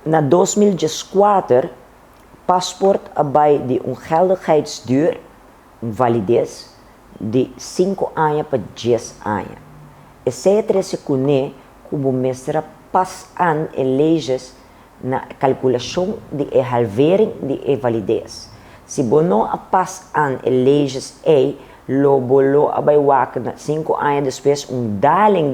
na 2014, paspoort abay de geldigheidsduur, validez, de 5 anos para 10 anos. E se trece kune, como mestra pas an eleges na calculação de halvering de validez. Se bono a pas an eleges lo bolo abay wak na 5 anos depois daling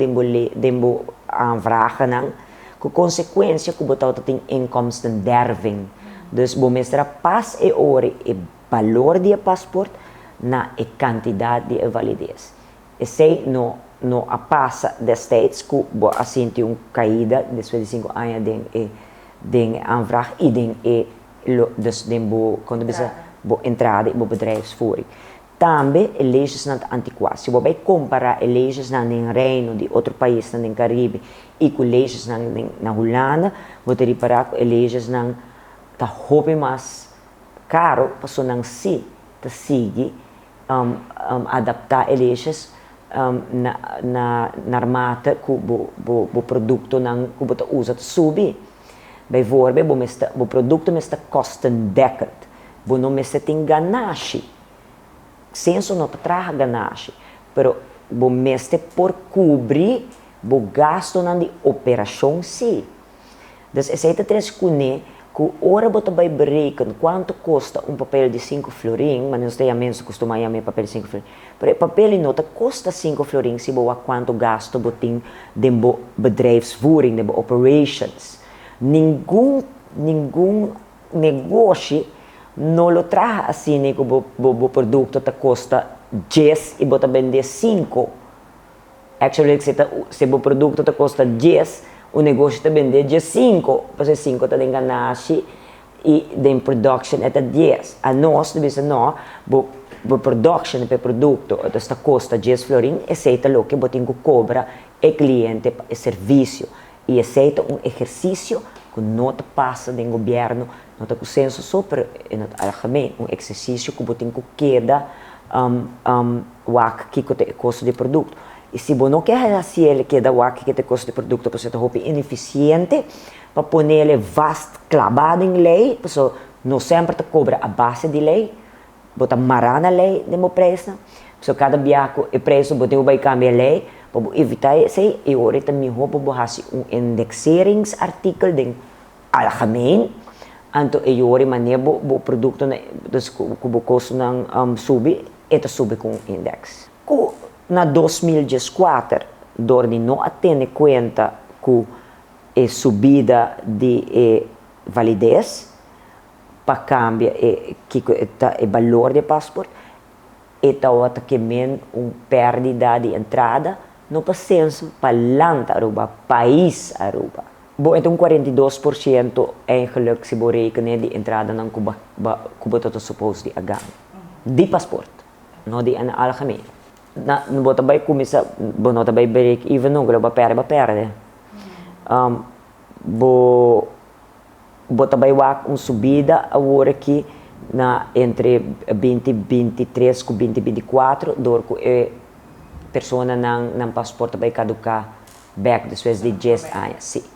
dembo aanvragen nang, com consequência que botar tem inkomsten derving. Dus bomestra pas ore e valor de paspoort na e quantidade de validez. E se no a passa destijds que bo assinti caída depois de 5 anos den aanvraag e dus den quando você bo entrada e bo bedrijfsvoering. Também leis na antiquas. Se você comparar leis na Reino de outro país na Caribe e com leis na Holanda, você reparar que leis na tá hobby mais caro para não se tá seguir adaptar leis na armata que o produto não que você usa para subir. Bijvoorbeeld, o produto está kostendekkend. Você não tem ganache. Senso não traz ganache, pero você por cobrir o gasto na operação sim. Então, esse três cune que ora você vai berekenen quanto custa papel de 5 florin, mas não sei a menos costuma a papel de 5 florin. Pero o papel nota custa 5 florin se você quanto gasto você tem de bedrijfsvoering, de operations. Nenhum negócio não lo traz assim que o produto custa 10 e você vende 5. Actually, se o produto custa 10, o negócio está vendendo 5, porque 5 está enganasse e de production é 10. A nós, não, o production para produto está custa 10 florin, aceita o que você cobra o cliente para o serviço e aceita exercício que não passa do governo, não tem consenso sobre algemeen, exercício que você queda que tem custo de produto. E se você não quer fazer que tem custo de produto, você está ineficiente, para pôr ele vasto clavado em lei, porque não sempre te cobra a base de lei, você mará na lei de preço, porque cada biaco é preço, você vai cambiar a lei, para evitar isso, e agora também vou fazer indexeringsartikel de algemeen, então e agora maneira o produto que o custo não sube, e sube com index. Na 2014, Dorni não atende conta com a subida de validez para cambiar o valor do passaporte e também perda de entrada no paciência para land Aruba, país Aruba. Bom, então 42% eigenlijk se berekenen de entrada ng Cuba toto supposed de agang. Di passport, no di an algemeen. Na bota bay kumisa bono tabay break even no ba perde. Bota bay wak subida agora aqui na entre 2023 com 2024 dor ko persona ng passport bay caducar back depois de 10 anos. Sim.